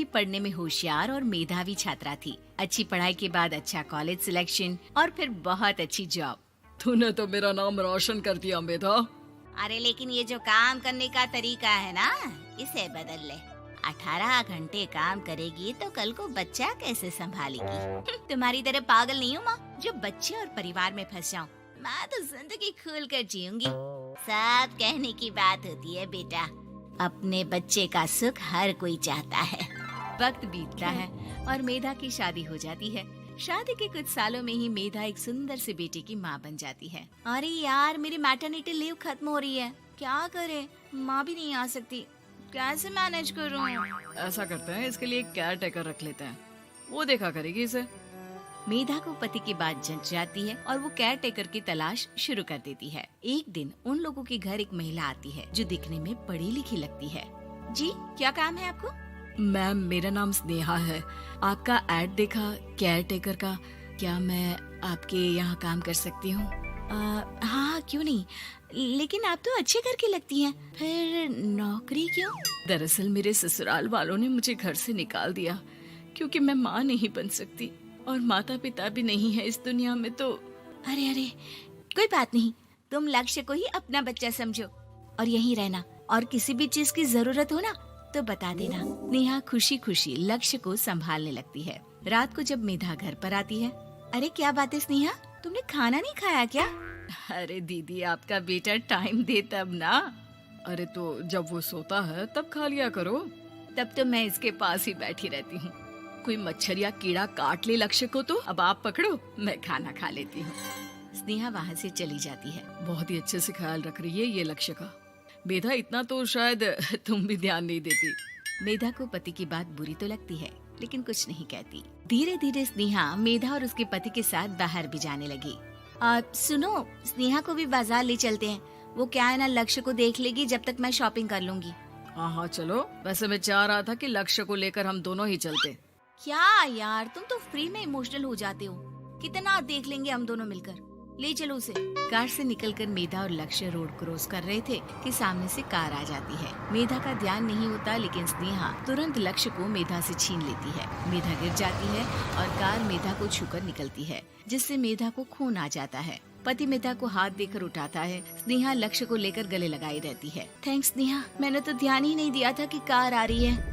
भी पढ़ने में होशियार और मेधावी छात्रा थी। अच्छी पढ़ाई के बाद अच्छा कॉलेज सिलेक्शन और फिर बहुत अच्छी जॉब। तूने तो मेरा नाम रोशन कर दिया मेधा। अरे लेकिन ये जो काम करने का तरीका है ना, इसे बदल ले। 18 घंटे काम करेगी तो कल को बच्चा कैसे संभालेगी? तुम्हारी तरह पागल नहीं हूँ माँ, जो बच्चे और परिवार में फंस जाऊँ। मैं तो जिंदगी खुल कर जीऊंगी। सब कहने की बात होती है बेटा, अपने बच्चे का सुख हर कोई चाहता है। वक्त बीतता है और मेधा की शादी हो जाती है। शादी के कुछ सालों में ही मेधा एक सुंदर से बेटे की माँ बन जाती है। अरे यार, मेरी मैटरनिटी लीव खत्म हो रही है, क्या करे? माँ भी नहीं आ सकती, कैसे मैनेज करूँ? ऐसा करते हैं, इसके लिए केयर टेकर रख लेते हैं, वो देखा करेगी इसे। मेधा को पति की बात जंच जाती है और वो केयर टेकर की तलाश शुरू कर देती है। एक दिन उन लोगों के घर एक महिला आती है जो दिखने में पढ़ी लिखी लगती है। जी, क्या काम है आपको? मैम, मेरा नाम स्नेहा है। आपका एड देखा केयर टेकर का, क्या मैं आपके यहाँ काम कर सकती हूँ? हाँ, क्यों नहीं, लेकिन आप तो अच्छे घर की लगती हैं, फिर नौकरी क्यों? दरअसल मेरे ससुराल वालों ने मुझे घर से निकाल दिया क्योंकि मैं माँ नहीं बन सकती और माता पिता भी नहीं है इस दुनिया में। तो अरे अरे, कोई बात नहीं, तुम लक्ष्य को ही अपना बच्चा समझो और यहीं रहना, और किसी भी चीज की जरूरत हो ना तो बता देना। नेहा खुशी खुशी लक्ष्य को संभालने लगती है। रात को जब मेधा घर पर आती है, अरे क्या बात है स्नेहा, तुमने खाना नहीं खाया क्या? अरे दीदी, आपका बेटा टाइम दे तब ना। अरे तो जब वो सोता है तब खा लिया करो। तब तो मैं इसके पास ही बैठी रहती हूँ। कोई मच्छर या कीड़ा काट ले लक्ष्य को तो अब आप पकड़ो, मैं खाना खा लेती हूँ। स्नेहा वहाँ से चली जाती है। बहुत ही अच्छे से ख्याल रख रही है ये लक्ष्य का। मेधा, इतना तो शायद तुम भी ध्यान नहीं देती। मेधा को पति की बात बुरी तो लगती है, लेकिन कुछ नहीं कहती। धीरे धीरे स्नेहा मेधा और उसके पति के साथ बाहर भी जाने लगी। सुनो, स्नेहा को भी बाजार ले चलते हैं, वो क्या है ना, लक्ष्य को देख लेगी जब तक मैं शॉपिंग कर लूंगी। हाँ चलो, वैसे मैं चाह रहा था कि लक्ष्य को लेकर हम दोनों ही चलते। क्या यार, तुम तो फ्री में इमोशनल हो जाते हो, कितना देख लेंगे हम दोनों मिलकर, ले चलो उसे। कार से निकलकर मेधा और लक्ष्य रोड क्रॉस कर रहे थे कि सामने से कार आ जाती है। मेधा का ध्यान नहीं होता, लेकिन स्नेहा तुरंत लक्ष्य को मेधा से छीन लेती है। मेधा गिर जाती है और कार मेधा को छूकर निकलती है, जिससे मेधा को खून आ जाता है। पति मेधा को हाथ देकर उठाता है। स्नेहा लक्ष्य को लेकर गले लगाई रहती है। थैंक्स स्नेहा, मैंने तो ध्यान ही नहीं दिया था कि कार आ रही है।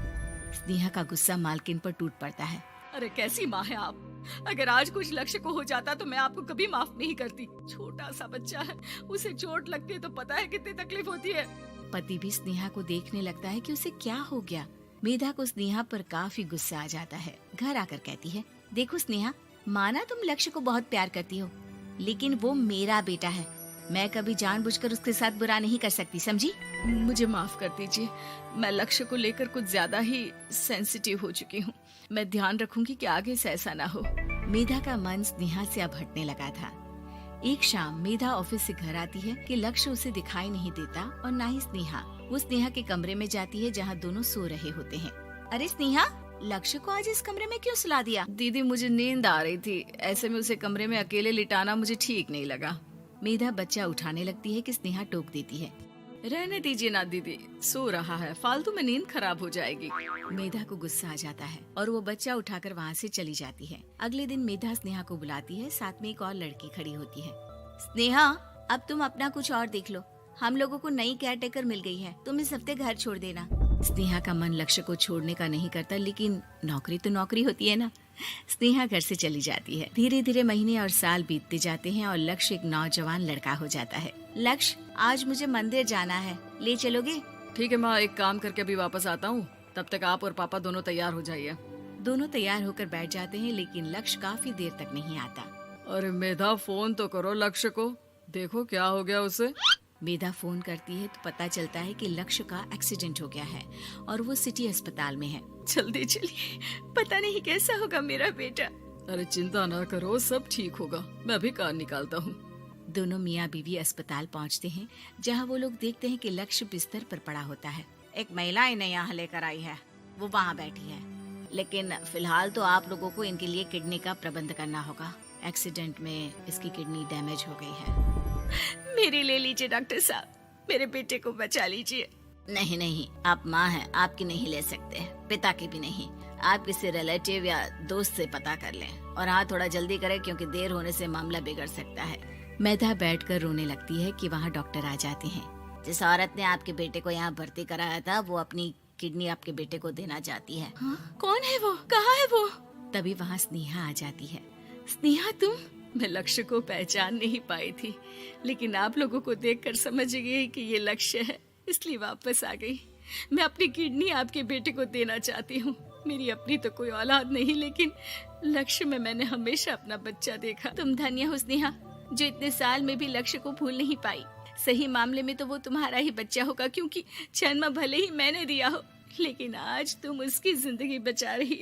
स्नेहा का गुस्सा मालकिन पर टूट पड़ता है। अरे कैसी माँ है आप, अगर आज कुछ लक्ष्य को हो जाता तो मैं आपको कभी माफ नहीं करती। छोटा सा बच्चा है, उसे चोट लगती है तो पता है कितनी तकलीफ होती है। पति भी स्नेहा को देखने लगता है कि उसे क्या हो गया। मेधा को स्नेहा पर काफी गुस्सा आ जाता है। घर आकर कहती है, देखो स्नेहा, माना तुम लक्ष्य को बहुत प्यार करती हो, लेकिन वो मेरा बेटा है, मैं कभी जानबूझकर उसके साथ बुरा नहीं कर सकती, समझी? मुझे माफ कर दीजिए, मैं लक्ष्य को लेकर कुछ ज्यादा ही सेंसिटिव हो चुकी हूँ। मैं ध्यान रखूंगी कि आगे से ऐसा ना हो। मेधा का मन स्नेहा से अब हटने लगा था। एक शाम मेधा ऑफिस से घर आती है कि लक्ष्य उसे दिखाई नहीं देता और ना ही स्नेहा। वो स्नेहा के कमरे में जाती है जहाँ दोनों सो रहे होते हैं। अरे स्नेहा, लक्ष्य को आज इस कमरे में क्यों सुला दिया? दीदी, मुझे नींद आ रही थी, ऐसे में उसे कमरे में अकेले लिटाना मुझे ठीक नहीं लगा। मेधा बच्चा उठाने लगती है कि स्नेहा टोक देती है। रहने दीजिए ना दीदी, सो रहा है, फालतू में नींद खराब हो जाएगी। मेधा को गुस्सा आ जाता है और वो बच्चा उठाकर वहाँ से चली जाती है। अगले दिन मेधा स्नेहा को बुलाती है, साथ में एक और लड़की खड़ी होती है। स्नेहा, अब तुम अपना कुछ और देख लो, हम लोगों को नई केयर टेकर मिल गई है, तुम इस हफ्ते घर छोड़ देना। स्नेहा का मन लक्ष्य को छोड़ने का नहीं करता, लेकिन नौकरी तो नौकरी होती है ना। स्नेहा घर से चली जाती है। धीरे धीरे महीने और साल बीतते जाते हैं और लक्ष्य एक नौजवान लड़का हो जाता है। लक्ष्य, आज मुझे मंदिर जाना है, ले चलोगे? ठीक है माँ, एक काम करके अभी वापस आता हूँ, तब तक आप और पापा दोनों तैयार हो जाइए। दोनों तैयार होकर बैठ जाते हैं, लेकिन लक्ष्य काफी देर तक नहीं आता। अरे मेधा, फोन तो करो लक्ष्य को, देखो क्या हो गया उसे। मेधा फोन करती है तो पता चलता है कि लक्ष्य का एक्सीडेंट हो गया है और वो सिटी अस्पताल में है। जल्दी चलिए, पता नहीं कैसा होगा मेरा बेटा। अरे चिंता ना करो, सब ठीक होगा, मैं अभी कार निकालता हूँ। दोनों मियाँ बीवी अस्पताल पहुँचते हैं, जहाँ वो लोग देखते हैं कि लक्ष्य बिस्तर पर पड़ा होता है। एक महिला इन्हें यहाँ लेकर आई है, वो वहाँ बैठी है, लेकिन फिलहाल तो आप लोगों को इनके लिए किडनी का प्रबंध करना होगा। एक्सीडेंट में इसकी किडनी डैमेज हो गई है। मेरी ले लीजिए डॉक्टर साहब, मेरे बेटे को बचा लीजिए। नहीं नहीं, आप माँ हैं, आपकी नहीं ले सकते, पिता की भी नहीं। आप किसी रिलेटिव या दोस्त से पता कर लें, और हाँ थोड़ा जल्दी करें क्योंकि देर होने से मामला बिगड़ सकता है। मेधा बैठकर रोने लगती है कि वहाँ डॉक्टर आ जाते हैं। जिस औरत ने आपके बेटे को यहाँ भर्ती कराया था वो अपनी किडनी आपके बेटे को देना चाहती है। हाँ? कौन है वो? कहाँ है वो? तभी वहाँ स्नेहा आ जाती है। स्नेहा तुम? मैं लक्ष्य को पहचान नहीं पाई थी, लेकिन आप लोगों को देखकर समझ गई कि ये लक्ष्य है, इसलिए वापस आ गई। मैं अपनी किडनी आपके बेटे को देना चाहती हूँ। मेरी अपनी तो कोई औलाद नहीं, लेकिन लक्ष्य में मैंने हमेशा अपना बच्चा देखा। तुम धन्य हो स्नेहा, जो इतने साल में भी लक्ष्य को भूल नहीं पाई। सही मामले में तो वो तुम्हारा ही बच्चा होगा, क्योंकि जन्म भले ही मैंने दिया हो, लेकिन आज तुम उसकी जिंदगी बचा रही हो।